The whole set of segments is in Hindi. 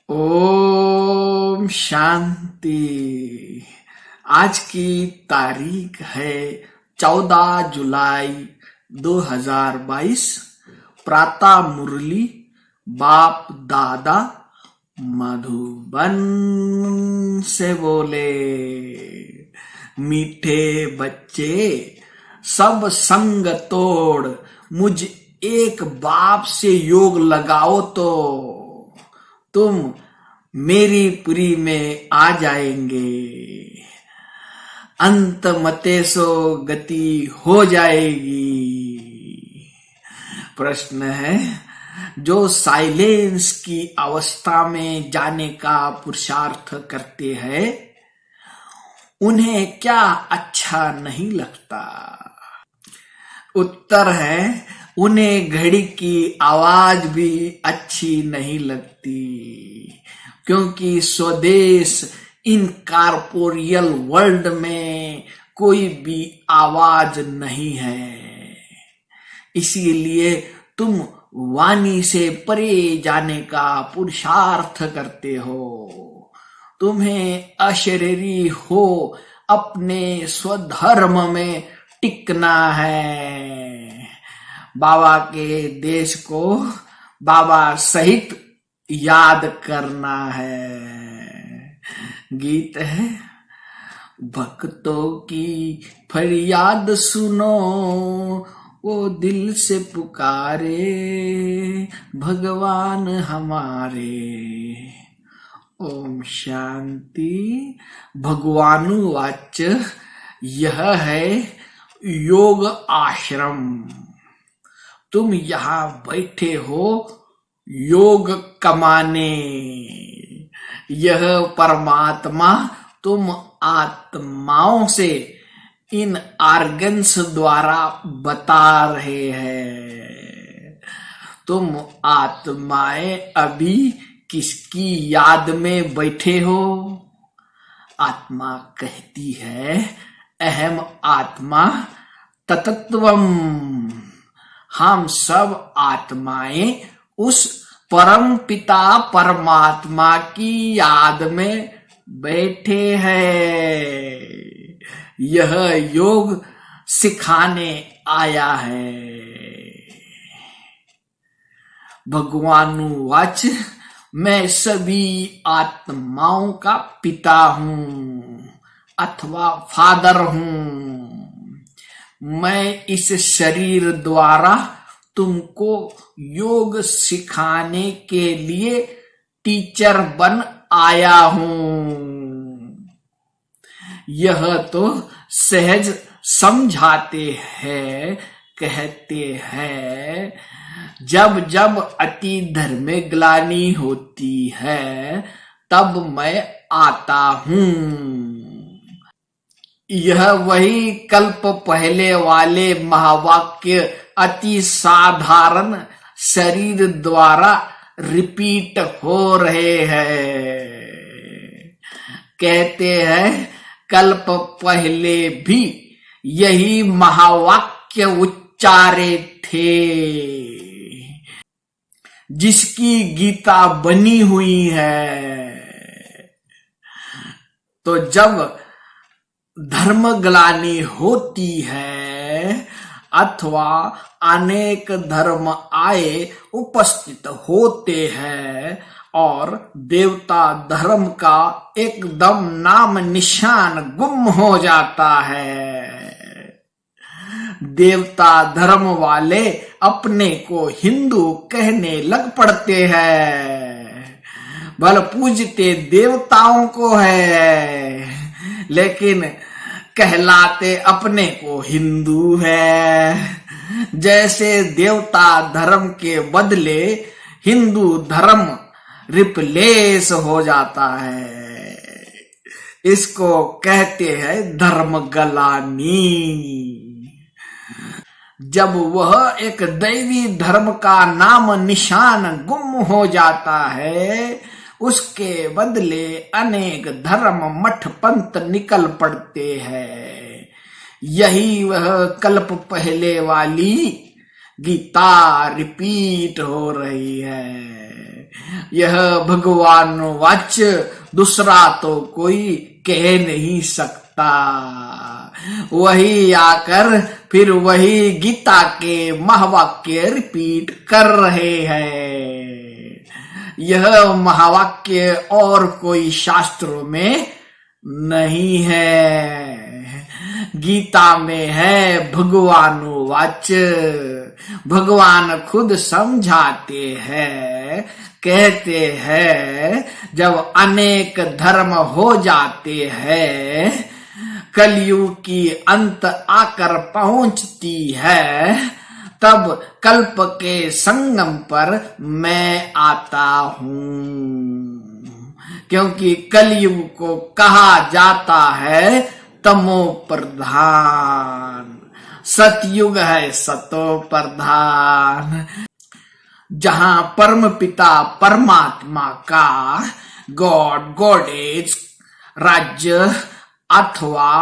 ओम शांति। आज की तारीख है 14 जुलाई 2022। प्रातः मुरली बाप दादा मधुबन से बोले। मीठे बच्चे सब संग तोड़ मुझ एक बाप से योग लगाओ तो तुम मेरी पुरी में आ जाएंगे। अंत मते सो गति हो जाएगी। प्रश्न है, जो साइलेंस की अवस्था में जाने का पुरुषार्थ करते हैं उन्हें क्या अच्छा नहीं लगता? उत्तर है, उन्हें घड़ी की आवाज भी अच्छी नहीं लगती, क्योंकि स्वदेश इन कॉर्पोरियल वर्ल्ड में कोई भी आवाज नहीं है। इसीलिए तुम वाणी से परे जाने का पुरुषार्थ करते हो। तुम्हें अशरीरी हो अपने स्वधर्म में टिकना है। बाबा के देश को बाबा सहित याद करना है। गीत है, भक्तों की फरियाद सुनो, वो दिल से पुकारे भगवान हमारे। ओम शांति। भगवानुवाच यह है योग आश्रम। तुम यहाँ बैठे हो योग कमाने। यह परमात्मा तुम आत्माओं से इन ऑर्गन्स द्वारा बता रहे हैं। तुम आत्माएं अभी किसकी याद में बैठे हो? आत्मा कहती है, अहम आत्मा ततत्वम। हम सब आत्माएं उस परम पिता परमात्मा की याद में बैठे हैं। यह योग सिखाने आया है। भगवानुवाच मैं सभी आत्माओं का पिता हूं अथवा फादर हूं। मैं इस शरीर द्वारा तुमको योग सिखाने के लिए टीचर बन आया हूं। यह तो सहज समझाते हैं, कहते हैं जब जब अति धर्म ग्लानि होती है तब मैं आता हूं। यह वही कल्प पहले वाले महावाक्य अति साधारण शरीर द्वारा रिपीट हो रहे हैं। कहते हैं कल्प पहले भी यही महावाक्य उच्चारे थे, जिसकी गीता बनी हुई है। तो जब धर्म ग्लानि होती है अथवा अनेक धर्म आए उपस्थित होते हैं और देवता धर्म का एकदम नाम निशान गुम हो जाता है, देवता धर्म वाले अपने को हिंदू कहने लग पड़ते हैं। भले पूजते देवताओं को है, लेकिन कहलाते अपने को हिंदू है। जैसे देवता धर्म के बदले हिंदू धर्म रिप्लेस हो जाता है। इसको कहते हैं धर्म ग्लानि। जब वह एक दैवी धर्म का नाम निशान गुम हो जाता है, उसके बदले अनेक धर्म मठ पंथ निकल पड़ते हैं। यही वह कल्प पहले वाली गीता रिपीट हो रही है। यह भगवान वाच्य दूसरा तो कोई कह नहीं सकता। वही आकर फिर वही गीता के महावाक्य रिपीट कर रहे हैं। यह महावाक्य और कोई शास्त्रों में नहीं है, गीता में है भगवान वाच्य। भगवान खुद समझाते हैं, कहते हैं जब अनेक धर्म हो जाते हैं, कलयुग की अंत आकर पहुंचती है, तब कल्प के संगम पर मैं आता हूँ। क्योंकि कलयुग को कहा जाता है तमो प्रधान, सतयुग है सतो प्रधान, जहां परम पिता परमात्मा का गॉडेज राज्य अथवा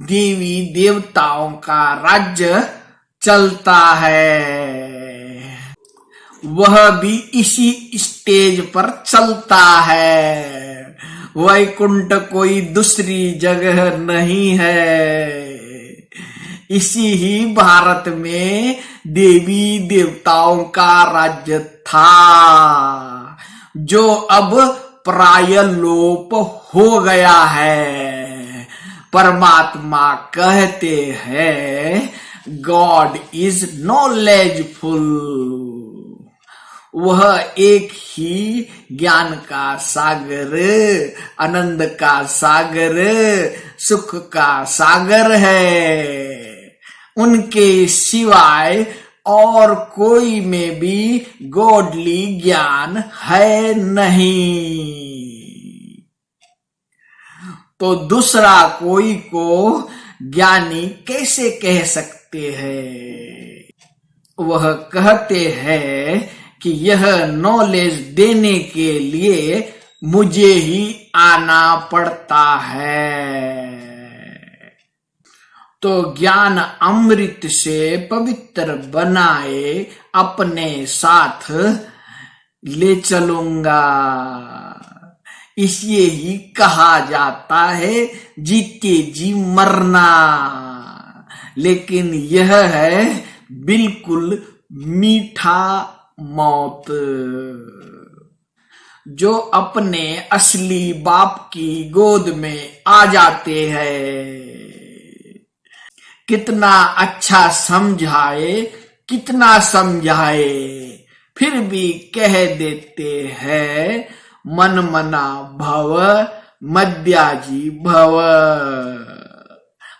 देवी देवताओं का राज्य चलता है, वह भी इसी स्टेज पर चलता है। वैकुंठ कोई दूसरी जगह नहीं है। इसी ही भारत में देवी देवताओं का राज्य था, जो अब प्राय लोप हो गया है। परमात्मा कहते हैं गॉड इज नॉलेजफुल। वह एक ही ज्ञान का सागर, आनंद का सागर, सुख का सागर है। उनके सिवाय और कोई में भी गॉडली ज्ञान है नहीं। तो दूसरा कोई को ज्ञानी कैसे कह सकते हैं? वह कहते हैं कि यह नॉलेज देने के लिए मुझे ही आना पड़ता है। तो ज्ञान अमृत से पवित्र बनाए अपने साथ ले चलूंगा। इसलिए ही कहा जाता है जीते जी मरना। लेकिन यह है बिल्कुल मीठा मौत। जो अपने असली बाप की गोद में आ जाते हैं, कितना अच्छा समझाए, कितना समझाए, फिर भी कह देते हैं मन मना भव मद्याजी भव।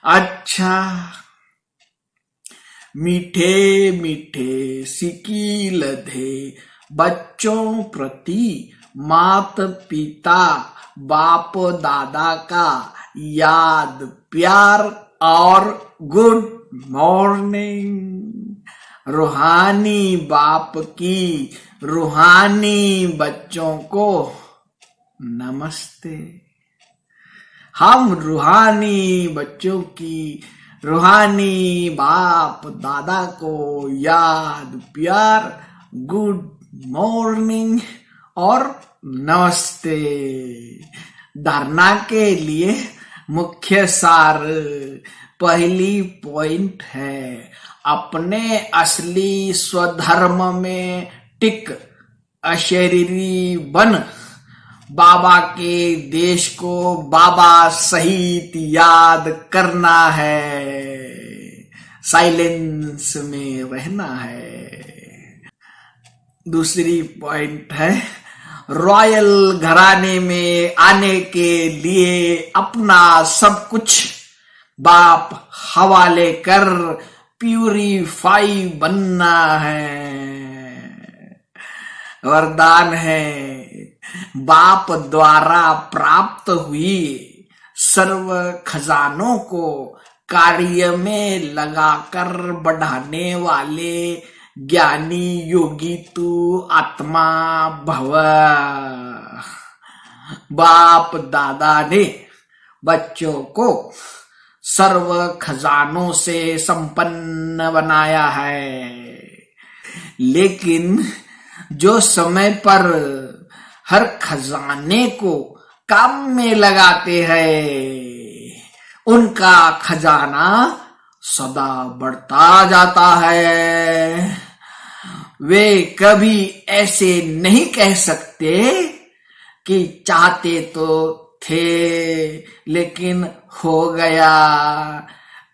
अच्छा, मीठे मीठे सिकी लधे बच्चों प्रति मात पिता बाप दादा का याद प्यार और गुड मॉर्निंग। रूहानी बाप की रूहानी बच्चों को नमस्ते। हम रूहानी बच्चों की रूहानी बाप दादा को याद प्यार गुड मॉर्निंग और नमस्ते। धारणा के लिए मुख्य सार पहली पॉइंट है अपने असली स्वधर्म में टिक अशरीरी बन बाबा के देश को बाबा सहित याद करना है, साइलेंस में रहना है। दूसरी पॉइंट है रॉयल घराने में आने के लिए अपना सब कुछ बाप हवाले कर प्यूरिफाई बनना है। वरदान है बाप द्वारा प्राप्त हुई सर्व खजानों को कार्य में लगाकर बढ़ाने वाले ज्ञानी योगी तू आत्मा भव। बाप दादा ने बच्चों को सर्व खजानों से संपन्न बनाया है, लेकिन जो समय पर हर खजाने को काम में लगाते हैं, उनका खजाना सदा बढ़ता जाता है। वे कभी ऐसे नहीं कह सकते कि चाहते तो थे लेकिन हो गया।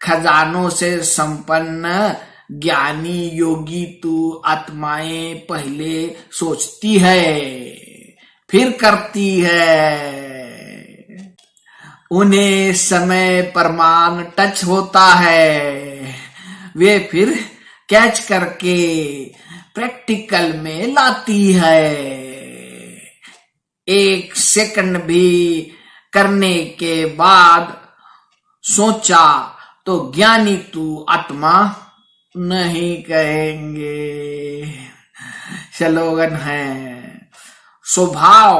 खजानों से संपन्न ज्ञानी योगी तू आत्माएं पहले सोचती है फिर करती है। उन्हें समय प्रमाण टच होता है, वे फिर कैच करके प्रैक्टिकल में लाती है। एक सेकंड भी करने के बाद सोचा तो ज्ञानी तू आत्मा नहीं कहेंगे। स्लोगन है, स्वभाव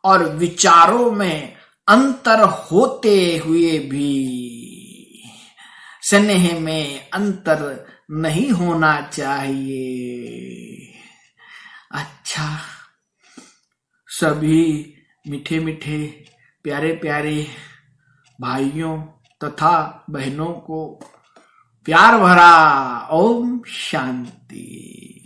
और विचारों में अंतर होते हुए भी स्नेह में अंतर नहीं होना चाहिए। अच्छा, सभी मीठे मीठे प्यारे प्यारे भाइयों तथा बहनों को प्यार भरा ओम शांति।